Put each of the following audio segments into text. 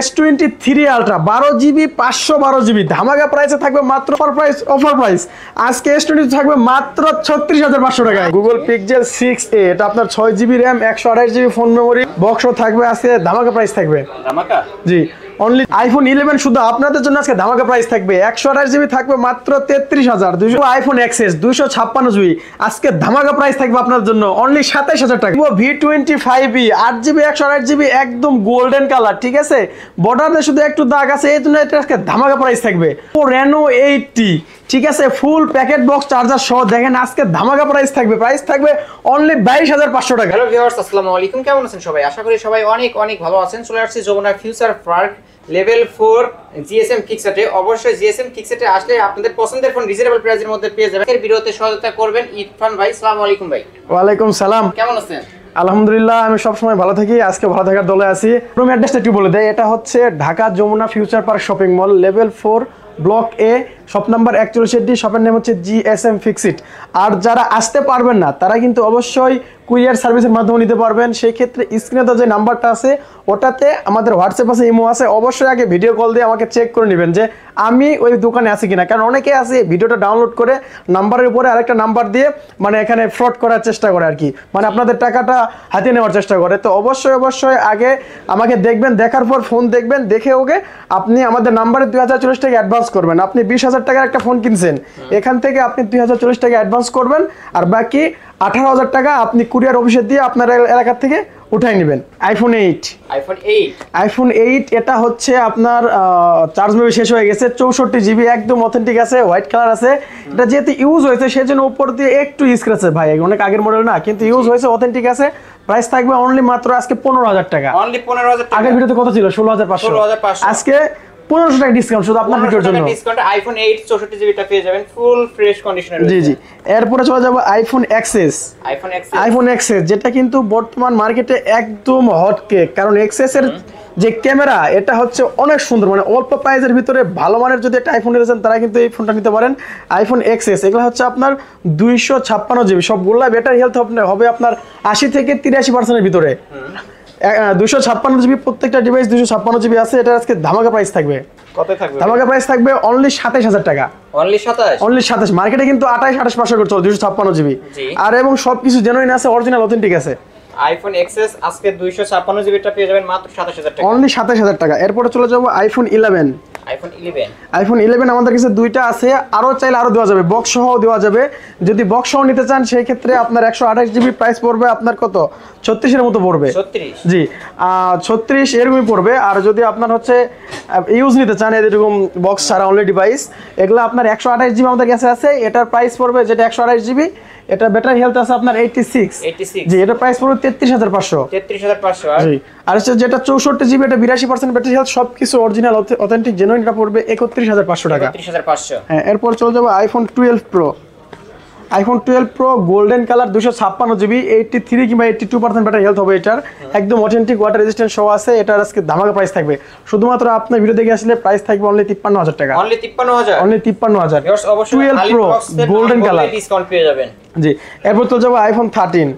S23 ultra 12GB 512GB ধামাকা প্রাইসে থাকবে মাত্র অফার প্রাইস। আজকে S23 থাকবে মাত্র 36,500 টাকায়। গুগল পিক্সেল 6a এটা আপনার 6GB RAM 128GB phone memory বক্সও থাকবে। আজকে ধামাকা প্রাইস থাকবে। ধামাকা জি অনলি আইফোন 11 শুধু আপনাদের জন্য আজকে ধামাকা প্রাইস থাকবে। 128GB থাকবে মাত্র 33,200। আইফোন XS 256GB আজকে ধামাকা প্রাইস থাকবে আপনার জন্য অনলি 27,000 টাকা। V25e 8GB 128GB একদম গোল্ডেন কালার, ঠিক আছে, বর্ডারে শুধু একটু দাগ আছে, এই জন্য এটা আজকে ধামাকা প্রাইস থাকবে। Reno 80 ঠিক আছে, ফুল প্যাকেট বক্স চার্জার সহ দেখেন আজকে ধামাকা প্রাইস থাকবে অনলি 22,500 টাকা। হ্যালো ভিউয়ার্স, আসসালামু আলাইকুম, কেমন আছেন সবাই? আশা করি সবাই অনেক অনেক ভালো আছেন। চলে আসছি Jamuna future park level 4 GSM কিকসেটে। অবশ্যই জিএসএম কিকসেটে আসলে আপনাদের পছন্দের ফোন রিজনেবল প্রাইসের মধ্যে পেয়ে যাবেন। এর ভিডিওতে সহায়তা করবেন ইরফান ভাই। আসসালামু আলাইকুম ভাই। ওয়ালাইকুম সালাম, কেমন আছেন? আলহামদুলিল্লাহ, আমি সবসময় ভালো থাকি। আজকে ভালো থাকার দলে আছি। রুম অ্যাড্রেসটা একটু বলে দেয়, এটা হচ্ছে Dhaka Jamuna future park shopping mall level 4 block A shop number 41। শপের নাম হচ্ছে জিএসএম ফিক্সিট। আর যারা আসতে পারবেন না তারা কিন্তু অবশ্যই কুরিয়ার সার্ভিসের মাধ্যমে নিতে পারবেন। সেই ক্ষেত্রে স্ক্রিনে তো যে নাম্বারটা আছে ওটাতে আমাদের হোয়াটসঅ্যাপ আছে, ইমো আছে, অবশ্যই আগে ভিডিও কল দিয়ে আমাকে চেক করে নেবেন যে আমি ওই দোকানে আছি কিনা। কারণ অনেকে আছে ভিডিওটা ডাউনলোড করে নাম্বারের উপরে আরেকটা নাম্বার দিয়ে মানে এখানে ফ্রড করার চেষ্টা করে আর কি, মানে আপনাদের টাকাটা হাতিয়ে নেওয়ার চেষ্টা করে। তো অবশ্যই আগে আমাকে দেখবেন, দেখার পর ফোন দেখবেন, দেখে ওকে আপনি আমাদের নাম্বারে 2040 টাকা অ্যাডভান্স করবেন। আপনি 20,000 টাকার একটা ফোন কিনছেন, এখান থেকে আপনি 2040 টাকা অ্যাডভান্স করবেন, আর বাকি 18,000 টাকা আপনি কুরিয়ার অফিসে দিয়ে আপনার এলাকা থেকে উঠাই নেবেন। আইফোন 8 এটা হচ্ছে আপনার চার্জ মেবি শেষ হয়ে গেছে। 64GB একদম অথেন্টিক আছে, হোয়াইট কালার আছে। এটা যেহেতু ইউজ হয়েছে সেজন্য উপর দিয়ে একটু স্ক্র্যাচ আছে ভাই, অনেক আগের মডেল না, কিন্তু ইউজ হয়েছে, অথেন্টিক আছে। প্রাইস থাকবে অনলি মাত্র আজকে 15,000 টাকা। অনলি 15,000 টাকা। আগের ভিডিওতে কত ছিল? 16,500। আজকে 1500 টাকা ডিসকাউন্ট শুধু আপনার ভিডিওর জন্য। ডিসকাউন্ট আইফোন 8 64GB টা পেয়ে যাবেন ফুল ফ্রেশ কন্ডিশনে রয়েছে। জি এরপরে চলে যাব আইফোন XS। আইফোন XS যেটা কিন্তু বর্তমান মার্কেটে একদম হট কেক, কারণ XS এর যে ক্যামেরা এটা হচ্ছে অনেক সুন্দর, মানে অল্প প্রাইসের ভিতরে ভালো মানের যদি একটা আইফোন নিতে চান তারা কিন্তু এই ফোনটা নিতে পারেন। আইফোন XS এগুলো হচ্ছে আপনার 256GB, সবগুলো ব্যাটারি হেলথ হবে আপনার 80 থেকে 83% ভিতরে। 256GB প্রত্যেকটা ডিভাইস 256GB আছে। এটা আজকে ধামাকা প্রাইস থাকবে। কত থাকবে? ধামাকা প্রাইস থাকবে অনলি 27,000 টাকা। অনলি 27? মার্কেটে কিন্তু 28-28% করে চলে 256GB। আর এবং সবকিছু জেনুইন আছে, অরিজিনাল অথেন্টিক আছে। আইফোন XS আজকে 256GB টা পেয়ে যাবেন মাত্র 27,000 টাকা। অনলি 27,000 টাকা। এরপর চলে যাব আইফোন 11। আইফোন 11 আমাদের কাছে দুইটা আছে, আরো চাইলে আরো দেওয়া যাবে, বক্স সহ দেওয়া যাবে। যদি বক্স সহ নিতে চান সেই ক্ষেত্রে আপনার 128GB প্রাইস পড়বে আপনার কত 36 এর মতো পড়বে। 36? জি 36 এরকমই পড়বে। আর যদি আপনার হচ্ছে ইউজ নিতে চান এরকম বক্স ছাড়া অনলি ডিভাইস, এগুলো আপনার 128GB আমাদের কাছে আছে। এটার প্রাইস পড়বে, যেটা 128GB, এটা ব্যাটারি হেলথ আছে আপনার 86। জি এটা প্রাইস পড়বে 33,500। জি আর যেটা 64GB এটা 82% ব্যাটারি হেলথ, সবকিছু অরিজিনাল অথেন্টিক জেনুইন, এটা পড়বে 31,500 টাকা। 31,500। হ্যাঁ এরপর চলে যাবো iPhone 12 pro. IPhone 12 pro golden colour 256GB 83 কিংবা 82% ব্যাটারি হেলথ হবে এটার, একদম অথেন্টিক ওয়াটার রেজিস্ট্যান্ট সহ আছে। এটার আজকে ধামাকা প্রাইস থাকবে। শুধুমাত্র আপনার ভিডিও দেখে আসলে প্রাইস থাকবে অনলি 53,000 টাকা। Only 53,000? Only 53,000। 12 pro golden colour discount পেয়ে যাবেন। জি এরপর চলে যাবো আইফোন 13।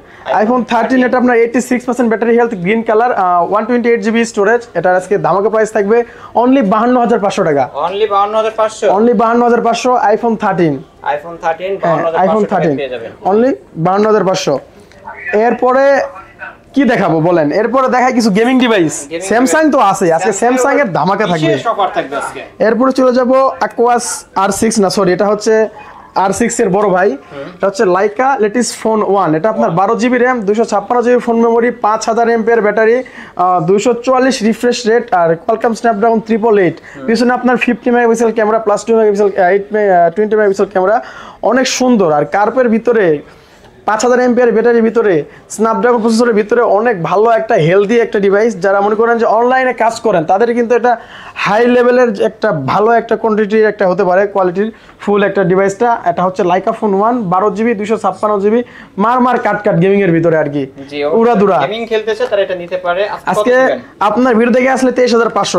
আইফোন 13 এটা আপনার 86% battery health, green colour, 128GB storage. এটার আজকে ধামাকা প্রাইস থাকবে অনলি 52,500 টাকা। অনলি 52,500? Only 52,500 iPhone 13। আইফোন 13 52,500 পেয়ে যাবেন। অনলি 52,500। এরপরে কি দেখাবো বলেন? এরপরে দেখাই কিছু গেমিং ডিভাইস। স্যামসাং তো আছে, আজকে স্যামসাং এর ধামাকা থাকবে। বিশেষ অফার থাকবে আজকে। এরপরে চলে যাব অ্যাকোয়াস R6, না সরি এটা হচ্ছে R6 এর বড় ভাই। এটা হচ্ছে লাইকা লেটেস্ট ফোন 1। এটা আপনার 12GB RAM 256GB phone memory, 5000 mAh battery, 244 refresh rate, আর কোয়ালকম স্ন্যাপড্রাগন 888। পিছনে আপনার 50 megapixel camera plus 2 megapixel 20 megapixel camera, অনেক সুন্দর। আর কার্পের ভিতরে 5000 mAh ব্যাটারির ভিতরে, স্ন্যাপড্রাগন প্রসেসরের ভিতরে, অনেক ভালো একটা হেলদি একটা ডিভাইস। যারা মনে করেন যে অনলাইনে কাজ করেন তাদের কিন্তু এটা হাই লেভেলের একটা ভালো একটা কোয়ান্টিটির একটা হতে পারে, কোয়ালিটির ফুল একটা ডিভাইসটা। এটা হচ্ছে লাইকা ফোন 1 12GB 256GB মার কাট গেমিং এর ভিতরে আর কি, উড়াদুরা গেমিং খেলতেছে তারা এটা নিতে পারে। আজকে আপনার ভিডিও দেখে আসলে 23,500।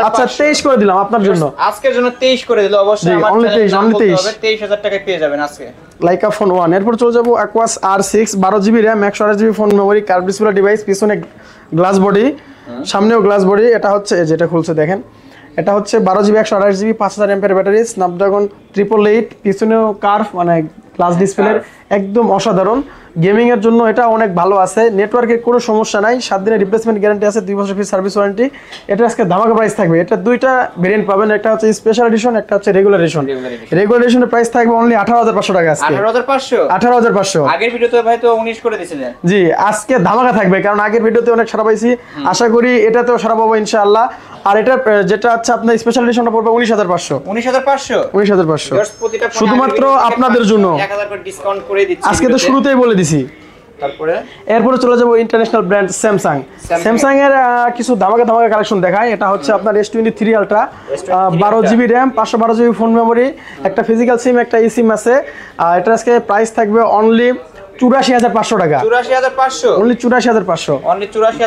আচ্ছা 23 করে দিলাম আপনার জন্য, আজকের জন্য 23 করে দিলে অবশ্যই আমার অনলি 23,000 টাকায় পেয়ে যাবেন আজকে লাইকা ফোন 1। এরপর চলে যাবো aqueous R6 12GB RAM 128GB phone memory, curve display device, পিছনে গ্লাস বডি, সামনেও গ্লাস বডি। এটা হচ্ছে যেটা খুলছে দেখেন, এটা হচ্ছে 12GB 128GB 5000 এমপিআর ব্যাটারি, স্ন্যাপড্রাগন 888, পিছনেও কার্ভ মানে গ্লাস ডিসপ্লের, একদম অসাধারণ। গেমিং এর জন্য এটা অনেক ভালো আছে, নেটওয়ার্কের কোনো সমস্যা নাই, 7 দিনের রিপ্লেসমেন্ট গ্যারান্টি আছে, 2 বছর ফ্রি সার্ভিস ওয়ারেন্টি। এটা আজকে ধামাকা প্রাইস থাকবে। এটা দুইটা ভেরিয়েন্ট পাবেন, একটা হচ্ছে স্পেশাল এডিশন, একটা হচ্ছে রেগুলার এডিশন। রেগুলার এডিশনের প্রাইস থাকবে অনলি 18500 টাকা আজকে। 18500 আগের ভিডিওতে ভাই তো 19 করে দিয়েছিলেন। জি, আজকে ধামাকা থাকবে, কারণ আগের ভিডিওতে অনেক সারা পাইছি, আশা করি এটাতেও সারা পাবো ইনশাআল্লাহ। আর এটা যেটা হচ্ছে আপনার স্পেশাল এডিশনটা পড়বে 19500। 19500 শুধুমাত্র আপনাদের জন্য 1000 করে ডিসকাউন্ট করে দিচ্ছি আজকে, তো শুরুতেই বলে দিছি। এরপরে চলে যাবো ইন্টারন্যাশনাল ব্র্যান্ড স্যামসাং। স্যামসাং এর কিছু ধামাকা কালেকশন দেখায়। এটা হচ্ছে আপনার S23 ultra, 12GB RAM, 512GB phone memory, একটা ফিজিক্যাল সিম, একটা ই সিম আছে। এটা আজকে প্রাইস থাকবে অনলি 84500 টাকা। 84500 অনলি 84500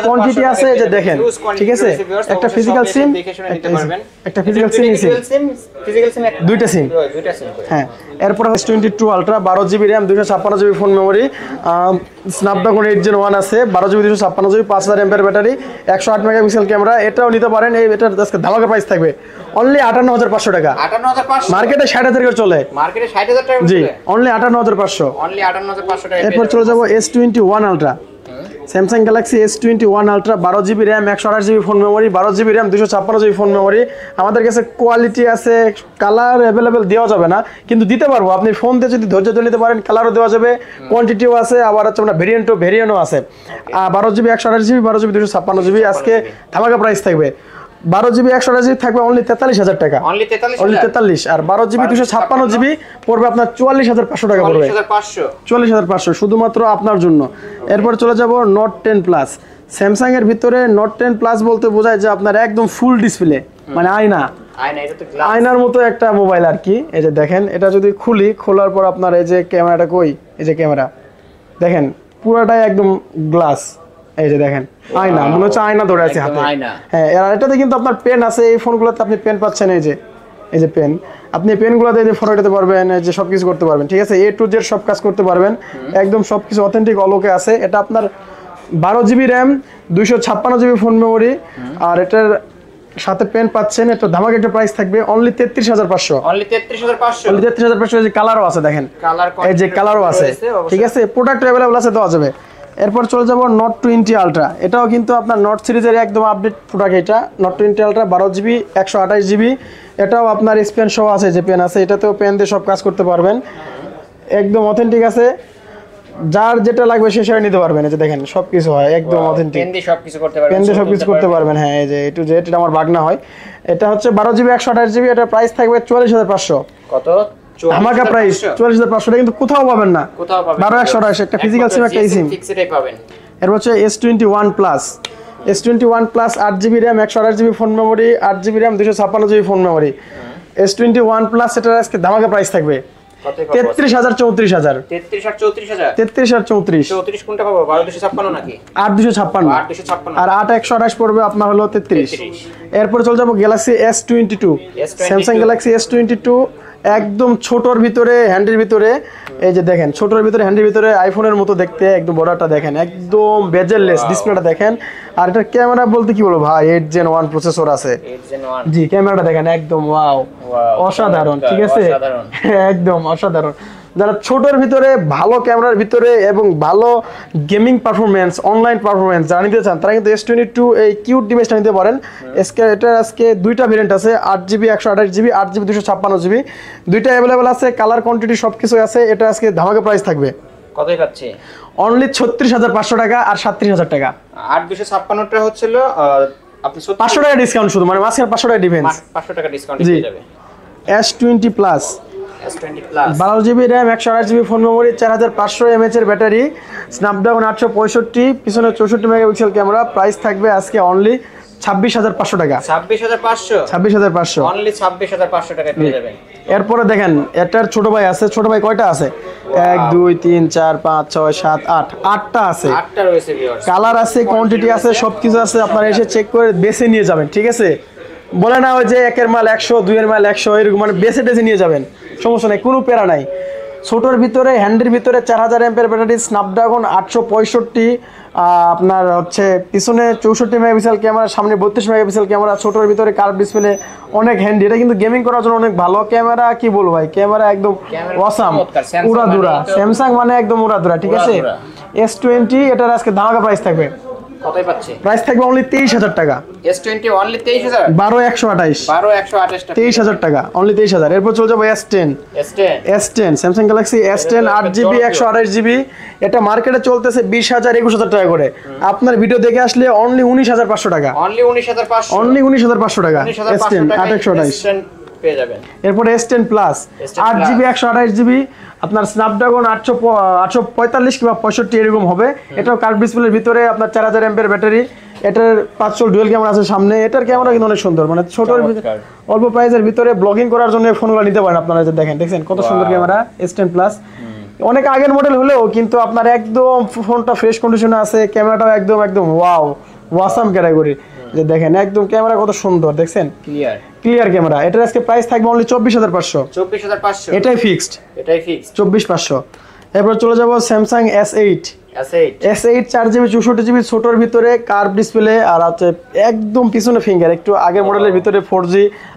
কোয়ান্টিটি আছে যে দেখেন, ঠিক আছে। একটা ফিজিক্যাল সিম, একটা ফিজিক্যাল সিম, দুইটা সিম। হ্যাঁ, এরপর S22 ultra, 12GB RAM, 256GB phone memory, Snapdragon 8 Gen 1 আছে, 12GB 256GB 5000 এমপিআর ব্যাটারি, 108 মেগাপিক্সেল ক্যামেরা। এটাও নিতে পারেন। এটার আজকে ধামাকা প্রাইস থাকবে অনলি 58500 টাকা। 58500, মার্কেটে 60000 করে চলে, মার্কেটে 60000 টাকা জি, অনলি 58500। অনলি 58500 টাকা। এরপর চলে যাব S21 ultra, Samsung Galaxy S21 ultra, 12GB RAM, 128GB phone memory, 12GB RAM, 256GB phone memory. আমাদের কাছে কোয়ালিটি আছে, কালার অ্যাভেলেবেল দেওয়া যাবে না, কিন্তু দিতে পারবো। আপনি ফোন দিয়ে যদি ধৈর্য ধরে নিতে পারেন, কালারও দেওয়া যাবে, কোয়ান্টিটিও আছে, আবার হচ্ছে আপনার ভেরিয়েন্টও আছে। 12GB 128GB, 12GB 256GB আজকে ধামাকা প্রাইস থাকবে। 12GB 128GB থাকবে অনলি 43000 টাকা, অনলি 43। আর 12GB 256GB পড়বে আপনার 44500 টাকা পড়বে, 44500 শুধুমাত্র আপনার জন্য। এরপর চলে যাব নোট 10 প্লাস। স্যামসাং এর ভিতরে নোট 10 প্লাস বলতে বোঝায় যে আপনার একদম ফুল ডিসপ্লে, মানে আয়নার মতো একটা মোবাইল আর কি। এই যে দেখেন, এটা যদি খোলার পর আপনার এই যে ক্যামেরাটা এই যে ক্যামেরা দেখেন, পুরোটাই একদম গ্লাস। এই যে দেখেন আয়না, মনে হচ্ছে আয়না ধরে আছে হাতে। হ্যাঁ, আর এটাতে কিন্তু আপনার পেন আছে, এই ফোনগুলোতে আপনি পেন পাচ্ছেন, এই যে পেন, আপনি পেনগুলোতে এই যে ফটো দিতে পারবেন, এই যে সবকিছু করতে পারবেন, ঠিক আছে। A to Z সব কাজ করতে পারবেন, একদম সবকিছু অথেন্টিক অলোকে আছে। এটা আপনার 12GB RAM, 256GB phone memory, আর এটার সাথে পেন পাচ্ছেন। এটা ধামাকা একটা প্রাইস থাকবে অনলি 33500। Only 33500, only 33500। এই যে কালারও আছে দেখেন, এই যে কালারও আছে, ঠিক আছে। প্রোডাক্ট अवेलेबल আছে, দেওয়া যাবে। এরপর চলে যাব নোট 20 আলট্রা। এটাও কিন্তু আপনার নোট সিরিজের একদম আপডেট প্রোডাক্ট। এটা নোট 20 আলট্রা, 12GB 128GB। এটাও আপনার স্পেন সহ আছে, যে পেন আছে, এটাতেও পেন দিয়ে সব কাজ করতে পারবেন, একদম অথেন্টিক আছে। যার যেটা লাগবে সে সেটা নিতে পারবেন। এই যে দেখেন সবকিছু হয় একদম অথেন্টিক, পেন দিয়ে সবকিছু করতে পারবেন, পেন দিয়ে সবকিছু করতে পারবেন। হ্যাঁ, এই যে A to Z, এটা আমার বাগনা হয়। এটা হচ্ছে 12GB 128GB, এটা প্রাইস থাকবে 44500। কত? ধামাকা প্রাইস 44500 টাকা, কিন্তু কোথাও পাবেন না। 12/128 একটা ফিজিক্যাল সিম, একটা সিম ফিক্সডই পাবেন। এর হচ্ছে S21 plus. S21 plus 8GB RAM, 128GB phone memory, 8GB RAM, 256GB phone memory. S21 plus এটার আজকে ধামাকা প্রাইস থাকবে 33000 34000। 33 আর 34000, 33 আর 34। 34 কোনটা পাবো? 12256 নাকি? 8256। 8256 আর 8128 পড়বে আপনার হলো 33। এরপর চলে যাব Galaxy S22, Samsung Galaxy S22, একদম ছোটর ভিতরে, হ্যান্ডের ভিতরে। এই যে দেখেন, ছোটর ভিতরে, হ্যান্ডের ভিতরে, আইফোনের মতো দেখতে, একদম বড়টা দেখেন, একদম বেজেললেস ডিসপ্লেটা দেখেন। আর এটা ক্যামেরা বলতে কি বলবো ভাই, 8 Gen 1 প্রসেসর আছে। জি, ক্যামেরাটা দেখেন একদম ওয়াও, অসাধারণ, ঠিক আছে, একদম অসাধারণ। যারা ছোটর ভিতরে, ভালো ক্যামেরার ভিতরে এবং ভালো গেমিং পারফরমেন্স, অনলাইন পারফরমেন্স যারা নিতে চান, তারা কিন্তু S22 এই কিউট ডিভাইসটা নিতে পারেন। এটা আজকে দুইটা ভেরিয়েন্ট আছে, 8GB 128GB, 8GB 256GB, দুইটা অ্যাভেলেবেল আছে, কালার কোয়ান্টিটি সবকিছু আছে। এটা আজকে ধামাকা প্রাইস থাকবে কতই পাচ্ছে? অনলি 36500 টাকা আর 37000 টাকা। 8256টা হচ্ছিল আপনি 500 টাকা ডিসকাউন্ট, শুধু মানে মাসের 500 টাকা ডিফারেন্স, 500 টাকা ডিসকাউন্ট পেয়ে যাবে। S20 plus, 12GB RAM, 128GB phone memory, 4500 mAh এর ব্যাটারি, স্ন্যাপড্রাগন 865, পিছনে 64 মেগাপিক্সেল ক্যামেরা। প্রাইস থাকবে আজকে অনলি 26500 টাকা। 26500 অনলি 26500 টাকা পেয়ে যাবেন। এরপরে দেখেন, এটার ছোট ভাই আছে। ছোট ভাই কয়টা আছে? 1 2 3 4 5 6 7 8, 8টা আছে। 8টা রয়েছে ভিউয়ার্স, কালার আছে, কোয়ান্টিটি আছে, সবকিছু আছে। আপনারা এসে চেক করে বেছে নিয়ে যাবেন, ঠিক আছে। বলে না ওই যে 1 এর মাল 100, 2 এর মাল 100, এরকম মানে বেছে নিয়ে যাবেন, সমস্যা নাই, কোনো প্যারা নাই। ছোটোর ভিতরে হ্যান্ডের ভিতরে 4000 এমপের ব্যাটারি, স্ন্যাপড্রাগন 865, আপনার হচ্ছে পিছনে 64 মেগাপিক্সেল ক্যামেরা, সামনে 32 মেগাপিক্সেল ক্যামেরা, ছোটোর ভিতরে কার্ভ ডিসপ্লে, অনেক হ্যান্ডি। এটা কিন্তু গেমিং করার জন্য অনেক ভালো ক্যামেরা, কি বলবো ভাই, ক্যামেরা একদম অসাম, উড়াধুরা। স্যামসাং মানে একদম উড়াধুরা, ঠিক আছে। S20 এটার আজকে ধামাকা প্রাইস থাকবে। কতই পাচ্ছে? প্রাইস থাকবে অনলি 23000 টাকা। S20 অনলি 23000, 12128, 12128 টাকা, 23000 টাকা, অনলি 23000। এরপর চলে যাবো S10 Samsung Galaxy S10 8GB 128GB। এটা মার্কেটে চলতেছে 20000 21000 টাকা করে। আপনার ভিডিও দেখে আসলে অনলি 19500 টাকা, অনলি 19500, অনলি 19500 টাকা S10 828 পেয়ে যাবেন। এরপর S10 প্লাস 8GB 128GB, আপনার স্ন্যাপড্রাগন 845 কিংবা 65 এরকম হবে। এটাও কার্ভ ডিসপ্লের ভিতরে, আপনার 4000 এমপের ব্যাটারি। এটার 500 ডুয়াল ক্যামেরা আছে সামনে। এটার ক্যামেরা কিন্তু অনেক সুন্দর, মানে ছোট অল্প প্রাইসের ভিতরে ব্লগিং করার জন্য ফোনগুলো নিতে পারেন আপনারা। যে দেখছেন কত সুন্দর ক্যামেরা S10 প্লাস। অনেক আগের মডেল হলেও কিন্তু আপনার একদম ফোনটা ফ্রেশ কন্ডিশনে আছে, ক্যামেরাটাও একদম ওয়াও, ওয়াসাম ক্যাটাগরি। যে দেখেন একদম ক্যামেরা কত সুন্দর, দেখছেন ক্লিয়ার ক্যামেরা। এটার আজকে প্রাইস থাকবে অনলি 24500, এটাই ফিক্সড 24500। এরপর চলে যাব স্যামসাং S8 4GB 64GB, ছোটোর ভিতরে কার্ভ ডিসপ্লে, আর আছে একদম পিছনে ফিঙ্গার, একটু আগের মডেলের ভিতরে 4G।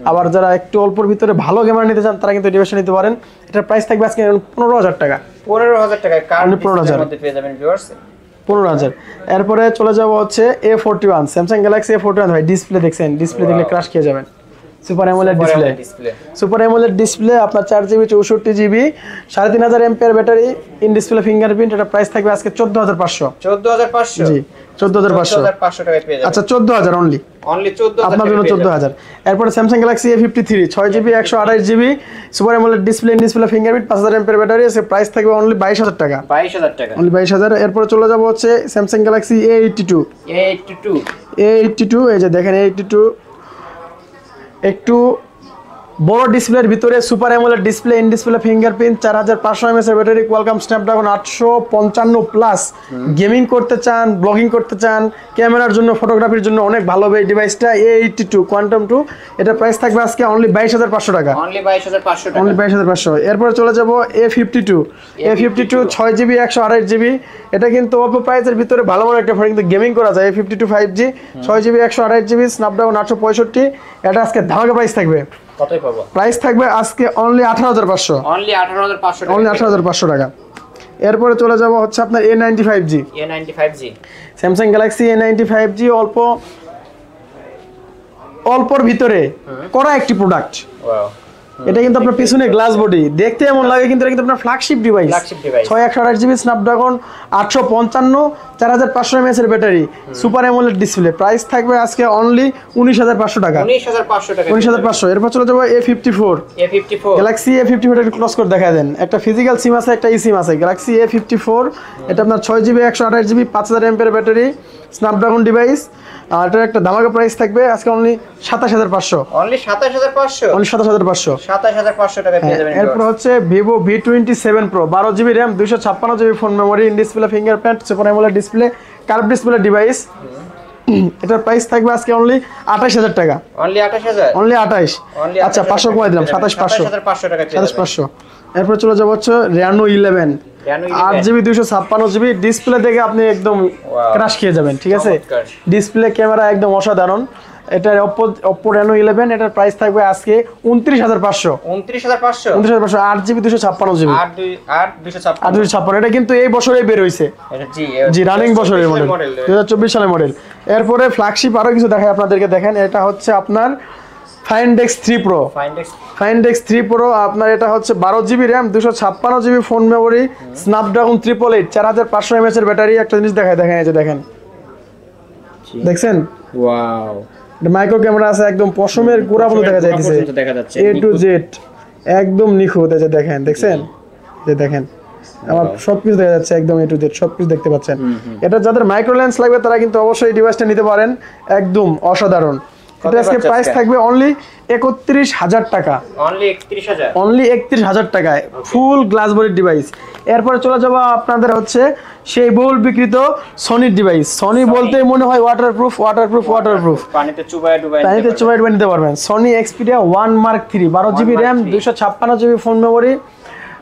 আবার যারা একটু অল্পর ভিতরে ভালো ক্যামেরা নিতে চান তারা কিন্তু ডিভাইসটা নিতে পারেন। এটার প্রাইস থাকবে আজকে 15000 টাকা, 15000 টাকায় কার্ভ ডিসপ্লের মধ্যে পেয়ে যাবেন ভিউয়ার্স, 15000। এরপরে চলে যাব হচ্ছে A41 স্যামসাং গ্যালাক্সি A41। ভাই ডিসপ্লে দেখছেন, ডিসপ্লে দেখলে ক্রাশ খেয়ে যাবেন। সুপার অ্যামোলেড ডিসপ্লে, আপনার 4GB 64GB, 3500 MPR battery, in display fingerprint. এটা প্রাইস থাকবে আজকে 14500, জি 14500 টাকায় পেয়ে যাবেন। আচ্ছা 14000 অনলি 14000 আপনার জন্য 14000। এরপরে Samsung Galaxy A53 6GB 128GB, super AMOLED display, in display fingerprint, 5000 এমপিআর ব্যাটারি। এর প্রাইস থাকবে অনলি 22000 টাকা, অনলি 22000। এরপরে চলে যাব হচ্ছে স্যামসাং গ্যালাক্সি A82 এই যে দেখেন A82, একটু বড় ডিসপ্লের ভিতরে super AMOLED display, in display fingerprint, 4500 mAh এর battery, Qualcomm Snapdragon 855 plus. Gaming করতে চান, ব্লগিং করতে চান, ক্যামেরার জন্য, ফটোগ্রাফির জন্য অনেক ভালো হবে এই ডিভাইসটা A82 কোয়ান্টাম 2। এটা প্রাইস থাকবে আজকে অনলি 22500 টাকা, অনলি 22500 টাকা, অনলি 22500। এরপর চলে যাব A52 6GB 128GB। এটা কিন্তু অল্প প্রাইসের ভিতরে ভালো মানের একটা ফোন, কিন্তু গেমিং করা যায়। A52 5G 6GB 128GB, Snapdragon 865। এটা আজকে ধামাকা প্রাইস থাকবে। কতই পাবো? প্রাইস থাকবে আজকে অনলি 18500, অনলি 18500 টাকা, অনলি 18500 টাকা। এরপরে চলে যাব হচ্ছে আপনার A95G স্যামসাং গ্যালাক্সি A95G, অল্পর ভিতরে করা একটি প্রোডাক্ট। ওয়াও, এটা কিন্তু আপনার পিছনে গ্লাস বডি দেখতে এমন লাগে, কিন্তু এটা কিন্তু আপনার flagship device. 6128GB, Snapdragon 855, 4500 mAh এর battery, super AMOLED display. Price থাকবে আজকে অনলি 19500 টাকা, 19500। এরপর চলে যাবো A54 গ্যালাক্সি A54। একটু ক্লোজ করে দেখা দেন, একটা ফিজিক্যাল সিম আছে, একটা ই সিম আছে। গ্যালাক্সি A54, এটা আপনার 6GB 128GB, 5000 mAh battery, Snapdragon device. আর এটার একটা ধামাকা প্রাইস থাকবে আজকে অনলি 27500, অনলি 27500, অনলি 27500 টাকা পেয়ে যাবেন। এরপর হচ্ছে Vivo V27 Pro 12GB RAM 256GB phone memory, in display fingerprint, super AMOLED display, curve display device. এটার প্রাইস থাকবে আজকে অনলি 28000 টাকা, অনলি 28000, অনলি 28। আচ্ছা 500 কমাই দিলাম, 27500 টাকা পেয়ে যাবেন, 27500। এরপর চলে যাব হচ্ছে Reno 11 8GB 256GB। ডিসপ্লে দেখে আপনি একদম ক্রাশ খেয়ে যাবেন, ঠিক আছে। ডিসপ্লে ক্যামেরা একদম অসাধারণ। এটার Oppo Reno 11, এটার প্রাইস থাকবে আজকে 29500, 29500 8GB 256GB, 256। এটা কিন্তু এই বছরেই বের হইছে, জি রানিং বছরের মডেল, 2024 সালের মডেল। এরপরে ফ্ল্যাগশিপ আরো কিছু দেখাই আপনাদেরকে, দেখেন এটা হচ্ছে আপনার Find X3 Pro আপনার। এটা হচ্ছে 12GB RAM 256GB phone memory, Snapdragon 888, 4500 mAh এর ব্যাটারি। একটা জিনিস দেখেন, এই যে দেখেন, দেখছেন ওয়াও, মাইক্রো ক্যামেরা আছে, একদম পশমের গোড়া মতো দেখা যাচ্ছে, A to Z একদম নিখুঁত। এই যে দেখেন, দেখছেন, যে দেখেন আমার সবকিছু দেখা যাচ্ছে, একদম A to Z সবকিছু দেখতে পাচ্ছেন। এটা যাদের মাইক্রো লেন্স লাগবে তারা কিন্তু অবশ্যই এই ডিভাইসটা নিতে পারেন, একদম অসাধারণ। এটা আজকে প্রাইস থাকবে অনলি 31000 টাকা, অনলি 31000 টাকায় ফুল গ্লাস বডির ডিভাইস। এরপরে চলে যাবো আপনাদের হচ্ছে সেই বহুল বিক্রিত সনির ডিভাইস। সনি বলতে মনে হয় ওয়াটারপ্রুফ, পানিতে চুবায় নিতে পারবেন। Sony Xperia 1 Mark III 12GB RAM 256GB phone memory,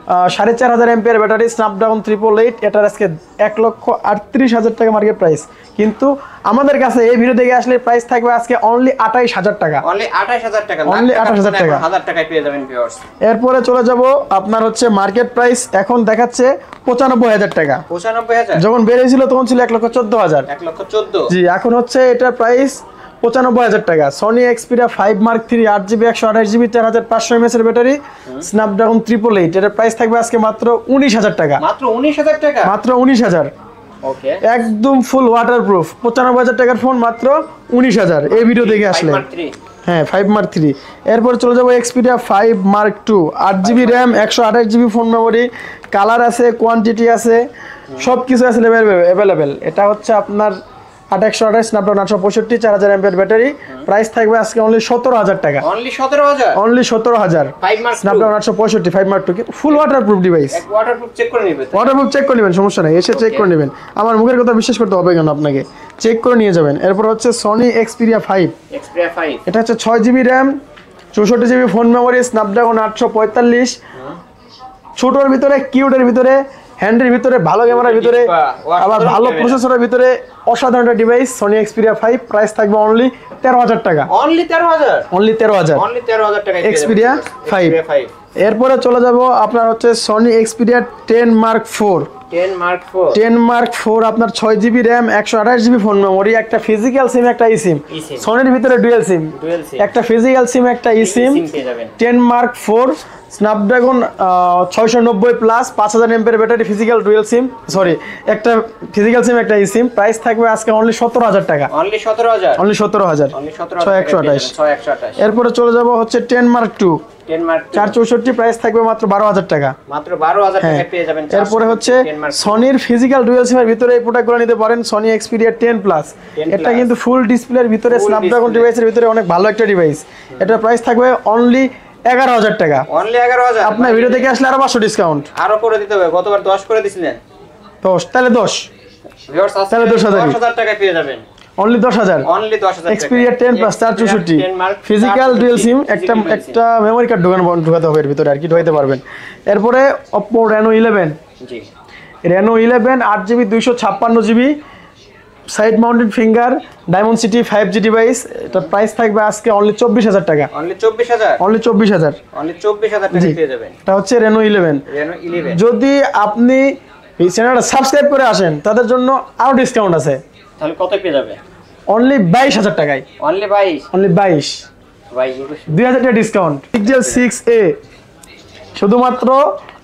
4500 MPR battery, Snapdragon 888, এটার আজকে 1,38,000 টাকা মার্কেট প্রাইস। কিন্তু আমাদের কাছে এই ভিডিও দেখে আসলে প্রাইস থাকবে আজকে অনলি 28,000 টাকা, অনলি 28,000 টাকা, অনলি 28,000 টাকা, 1000 টাকায় পেয়ে যাবেন ভিউয়ার্স। এরপরে চলে যাব আপনার হচ্ছে মার্কেট প্রাইস এখন দেখাচ্ছে 95,000 টাকা। 95,000 যখন বের হয়েছিল তখন ছিল 1,14,000। 1,14,000 জি, এখন হচ্ছে এটার প্রাইস 95,000 টাকা। Sony Xperia 5 mark 3 8GB 128GB 4500 mAh এর ব্যাটারি, স্ন্যাপড্রাগন 888, এটার প্রাইস থাকবে আজকে মাত্র 19,000 টাকা, মাত্র 19,000 টাকা, মাত্র 19,000। ওকে, একদম ফুল ওয়াটারপ্রুফ 95,000 টাকার ফোন মাত্র 19,000 এই ভিডিও দেখে আসলে। হ্যাঁ, 5 মার্ক 3। এরপর চলে যাবো Xperia 5 mark 2 8GB RAM 128GB phone memory, colour আছে, কোয়ান্টিটি আছে, সব কিছু আছে অ্যাভেলেবেল। এটা হচ্ছে আপনার 828 স্ন্যাপড্রাগন 865 4000 এমপিআর ব্যাটারি, প্রাইস থাকবে আজকে অনলি 17,000 টাকা, only 17,000, only 17,000। 5 mark Snapdragon 865 5 mark 2 full waterproof device, waterproof check করে নেবেন, ওয়াটারপ্রুফ চেক করে নেবেন, সমস্যা নাই, এসে চেক করে নেবেন। আমার মুখের কথা বিশ্বাস করতে হবে কেন, আপনাকে চেক করে নিয়ে যাবেন। এরপর হচ্ছে সনি এক্সপিরিয়া 5, এটা হচ্ছে 6GB RAM 64GB phone memory, Snapdragon 845, ছোটোর ভিতরে, কিউটের ভিতরে, হ্যান্ডের ভিতরে, ভালো ক্যামেরার ভিতরে, আবার ভালো প্রসেসরের ভিতরে, অসাধারণ একটা ডিভাইস সনি এক্সপিরিয়া 5, প্রাইস থাকবে অনলি 13,000 টাকা, অনলি 13,000, অনলি 13,000, অনলি 13,000 টাকা এক্সপিরিয়া 5। এরপরে চলে যাব আপনার হচ্ছে সনি এক্সপিরিয়া 10 মার্ক 4, 10 মার্ক 4 আপনার 6GB RAM 128GB phone memory, একটা ফিজিক্যাল সিম একটা ই সিম, সনির ভিতরে ডুয়াল সিম, একটা ফিজিক্যাল সিম একটা E SIM, 10 mark 4 Snapdragon 690 plus 5000 এমপিআর battery, physical dual SIM, sorry একটা ফিজিক্যাল সিম একটা ই সিম, প্রাইস থাকবে আজকে অনলি 17,000 টাকা, অনলি 17,000, অনলি 17,000, 6128। এরপরে চলে যাব হচ্ছে 10 মার্ক 2 464, প্রাইস থাকবে মাত্র 12,000 টাকা, মাত্র 12,000 টাকায় পেয়ে যাবেন। এরপরে হচ্ছে সনির ফিজিক্যাল ডুয়াল সিমের ভিতরে এই প্রোডাক্টগুলো নিতে পারেন, সনি এক্সপিরিয়া 10 প্লাস, এটা কিন্তু ফুল ডিসপ্লের ভিতরে স্ন্যাপড্রাগন ডিভাইসের ভিতরে অনেক ভালো একটা ডিভাইস, এটার প্রাইস থাকবে অনলি 11,000 টাকা, অনলি 11,000। আপনার ভিডিও থেকে আসলে আরো 500 ডিসকাউন্ট আরো করে দিতে হবে, গতবার 10 করে দিছিলেন, 10 তাহলে 10 ভিউয়ার্স আসলে তাহলে 10,000 টাকায় পেয়ে যাবেন, অনলি 10,000, অনলি 10,000 টাকা, এক্সপিরিয়া 10 প্লাস 464 ফিজিক্যাল ডুয়াল সিম, একটা মেমোরি কার্ড ঢোকাতে হবে এর ভিতরে আর কি, ঢোকাতে পারবেন। এরপরে Oppo Reno 11, জি Reno 11 8GB 256GB side mounted finger diamond city 5G device, এটা প্রাইস থাকবে আজকে অনলি 24,000 টাকা, অনলি 24,000, অনলি 24,000, অনলি 24,000 টাকা পেয়ে যাবেন। এটা হচ্ছে Reno 11। যদি আপনি এই চ্যানেলটা সাবস্ক্রাইব করে আসেন তাদের জন্য আরো ডিসকাউন্ট আছে, তাহলে কত পেয়ে যাবে? অনলি 22,000 টাকায়, অনলি 22, অনলি 22, ভাই 2,000 টাকা ডিসকাউন্ট। পিক্সেল 6a শুধুমাত্র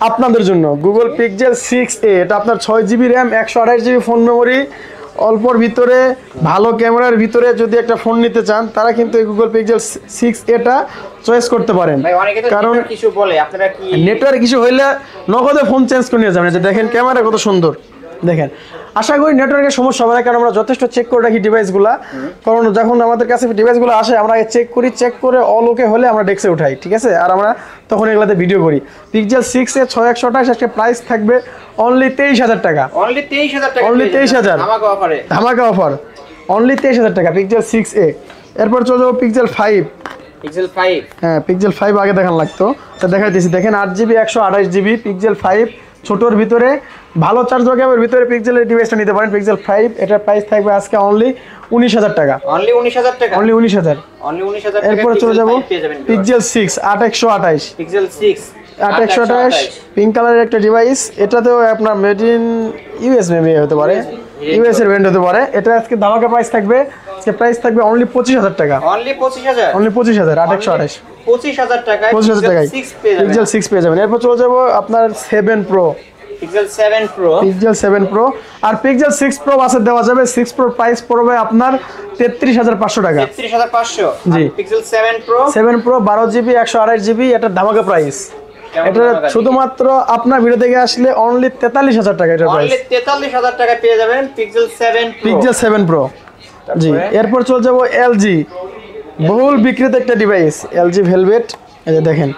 আপনাদের জন্য, গুগল পিক্সেল 6a, এটা আপনার 6GB RAM 128GB phone memory, অল্পর ভিতরে ভালো ক্যামেরার ভিতরে যদি একটা ফোন নিতে চান তারা কিন্তু এই গুগল পিক্সেল 6a চয়েস করতে পারেন, কারণ কিছু বলে আপনারা কি নেটওয়ার্ক কিছু হইলে নগদে ফোন চেঞ্জ করে নিয়ে যাবেন। যে দেখেন ক্যামেরা কত সুন্দর, দেখেন আশা করি নেটওয়ার্কের সমস্যা হবে না, কারণ আমরা যথেষ্ট চেক করে রাখি ডিভাইসগুলো, কারণ যখন আমাদের কাছে ডিভাইসগুলো আসে আমরা চেক করি, চেক করে অল ওকে হলে আমরা ডেস্কে উঠাই, ঠিক আছে, আর আমরা তখন এগুলাতে ভিডিও করি। পিক্সেল 6a 6128 আজকে প্রাইস থাকবে অনলি 23,000 টাকা, অনলি 23,000 টাকা, অনলি 23,000 ধামাকা অফার, অনলি 23,000 টাকা পিক্সেল 6a। এরপর চলে যাবো পিক্সেল 5, হ্যাঁ পিক্সেল 5 আগে দেখান লাগতো, তা দেখাইতেছি, দেখেন 8GB 128GB পিক্সেল 5, ছোটোর ভিতরে ভালো চার্জ ব্যাকআপের ভিতরে পিক্সেলের ডিভাইসটা নিতে পারেন, পিক্সেল 5, এটার প্রাইস থাকবে আজকে অনলি 19,000 টাকা, অনলি 19,000 টাকা, অনলি 19,000, অনলি 19,000 টাকা। এরপর চলে যাব পিক্সেল 6 8128, পিক্সেল 6 8128 পিঙ্ক কালারের একটা ডিভাইস, এটাতেও আপনার মেড ইন ইউএস মেবি হতে পারে, ইউএস এর ব্র্যান্ড হতে পারে, এটা আজকে ধামাকা প্রাইস থাকবে, আজকে প্রাইস থাকবে অনলি 25,000 টাকা, অনলি 25,000, অনলি 25,000 828, 25,000 টাকায় পিক্সেল 6 পেয়ে যাবেন। এরপর চলে যাব আপনার 7 pro, pixel 7 pro, pixel 7 pro, আর পিক্সেল 6 প্রো বাসে দেওয়া যাবে, 6 প্রো প্রাইস পড়বে আপনার 33,500 টাকা, 33,500, জি পিক্সেল 7 প্রো 12GB 128GB, এটা ধামাকা প্রাইস, এটা শুধুমাত্র আপনার ভিডিও থেকে আসলে অনলি 43,000 টাকা, এটা প্রাইস অনলি 43,000 টাকা পেয়ে যাবেন পিক্সেল 7 প্রো, পিক্সেল 7 প্রো, জি। এরপর চলে যাব LG, বহুল বিক্রিত একটা ডিভাইস LG ভেলভেট, এই যে দেখেন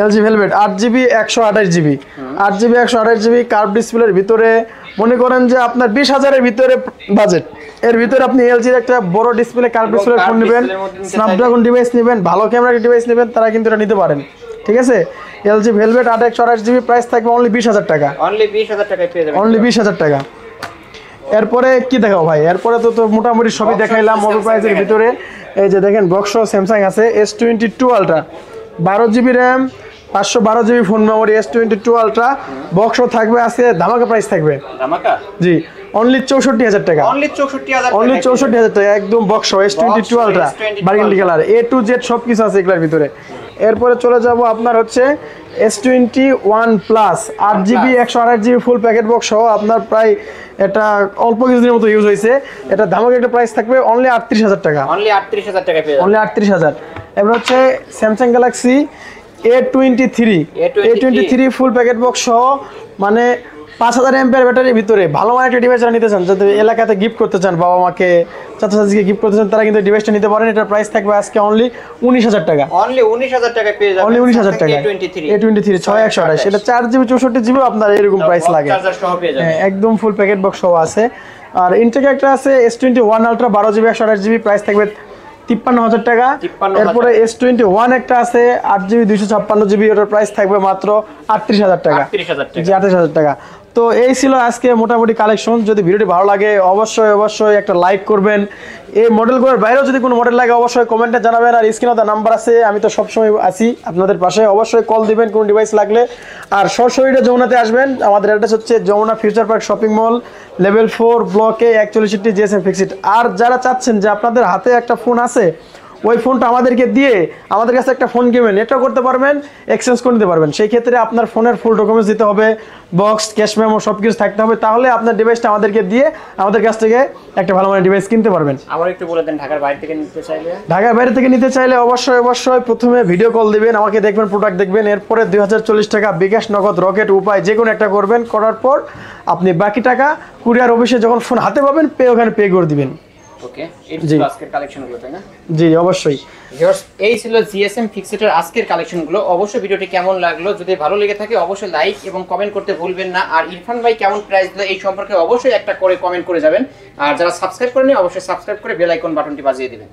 LG velvet 8GB 128GB, 8GB 128GB curve ডিসপ্লের ভিতরে, মনে করেন যে আপনার 20,000 এর ভিতরে বাজেট, এর ভিতরে আপনি LG এর একটা বড় ডিসপ্লে কার্ভ ডিসপ্লে ফোন নেবেন, স্ন্যাপড্রাগন ডিভাইস নেবেন, ভালো ক্যামেরার ডিভাইস নেবেন, তারা কিন্তু এটা নিতে পারেন, ঠিক আছে এলজি ভেলভেট 8/128GB প্রাইস থাকবে অনলি 20,000 টাকা, অনলি 20,000 টাকায় পেয়ে যাবেন, অনলি 20,000 টাকা। এরপরে কি দেখাও ভাই, এরপরে তো মোটামুটি সবই দেখাইলাম মোবাইল প্রাইসের ভিতরে। এই যে দেখেন বক্স স্যামসাং আছে S22 ultra 12GB RAM 512GB phone memory S22 ultra box থাকবে আজকে ধামাকা প্রাইস থাকবে, ধামাকা জি অনলি 64,000 টাকা, অনলি 64,000 অনলি 64,000 টাকা একদম box S22 ultra burgundy colour A to Z সব কিছু আছে এগুলোর ভিতরে। এরপরে চলে যাব আপনার হচ্ছে S21 প্লাস 8GB 128GB ফুল প্যাকেট বক্স সহ আপনার প্রায় এটা অল্প কিছুদিনের মতো ইউজ হয়েছে, এটা ধামাকা একটা প্রাইস থাকবে অনলি 38,000 টাকা, অনলি 38,000 টাকায় পেয়ে যাবেন, অনলি 38,000। এবার হচ্ছে স্যামসাং গ্যালাক্সি A23 ফুল প্যাকেট বক্স সহ মানে 5,000 এমপিআর ব্যাটারির ভিতরে ভালো মানের একটা ডিভাইস নিতে চান, যদি এলাকাতে গিফট করতে চান, বাবা মাকে চাচা চাচিকে গিফট করতে চান, তারা কিন্তু ডিভাইসটা নিতে পারেন। এটার প্রাইস থাকবে আজকে অনলি 19,000 টাকা, অনলি 19,000 টাকায় পেয়ে যাবেন, অনলি 19,000 টাকা A23 6128 এটা 4GB 64GB আপনার এরকম প্রাইস লাগে, চার্জার সহ পেয়ে যাবেন, একদম ফুল প্যাকেট বক্স সহ আছে। আর ইনটেক একটা আছে S21 ultra 12GB 128GB price থাকবে 53,000 টাকা। এরপরে S21 একটা আছে 8GB 256GB ওটার প্রাইস থাকবে মাত্র 38,000 টাকা, 38,000 টাকা, জি 38,000 টাকা। তো এই ছিল আজকে মোটামুটি কালেকশন। যদি ভিডিওটি ভালো লাগে অবশ্যই একটা লাইক করবেন। এই মডেলগুলোর বাইরেও যদি কোনো মডেল লাগে অবশ্যই কমেন্টে জানাবেন। আর স্ক্রিনে তো নাম্বার আছে, আমি তো সবসময় আছি আপনাদের পাশে, অবশ্যই কল দিবেন কোনো ডিভাইস লাগলে। আর সরাসরি যমুনাতে আসবেন, আমাদের অ্যাড্রেস হচ্ছে Jamuna future park shopping mall level 4 block A 41 GSM fixed. আর যারা চাচ্ছেন যে আপনাদের হাতে একটা ফোন আছে ওই ফোনটা আমাদেরকে দিয়ে আমাদের কাছে একটা ফোন কিনবেন, এটাও করতে পারবেন, এক্সচেঞ্জ করে নিতে পারবেন। সেই ক্ষেত্রে আপনার ফোনের ফুল ডকুমেন্টস দিতে হবে, বক্স ক্যাশ মেমো সব কিছু থাকতে হবে, তাহলে আপনার ডিভাইসটা আমাদেরকে দিয়ে আমাদের কাছ থেকে একটা ভালো মানের ডিভাইস কিনতে পারবেন। আবার একটু বলে দেন ঢাকার বাইরে থেকে নিতে চাইলে, ঢাকার বাইরে থেকে নিতে চাইলে অবশ্যই প্রথমে ভিডিও কল দিবেন, আমাকে দেখবেন, প্রোডাক্ট দেখবেন, এরপরে 2040 টাকা বিকাশ নগদ রকেট উপায় যে কোনো একটা করবেন, করার পর আপনি বাকি টাকা কুরিয়ার অফিসে যখন ফোন হাতে পাবেন ওখানে পে করে দিবেন। ওকে, এই ছিল আজকের কালেকশনগুলো, তাই না? জি অবশ্যই। ভিউয়ার্স, এই ছিল জিএসএম ফিক্সেটের আজকের কালেকশনগুলো। অবশ্যই ভিডিওটি কেমন লাগলো, যদি ভালো লেগে থাকে অবশ্যই লাইক এবং কমেন্ট করতে ভুলবেন না। আর ইরফান ভাই কেমন প্রাইস দিল এই সম্পর্কে অবশ্যই একটা করে কমেন্ট করে যাবেন। আর যারা সাবস্ক্রাইব করেনি অবশ্যই সাবস্ক্রাইব করে বেল আইকন বাটনটি বাজিয়ে দিবেন।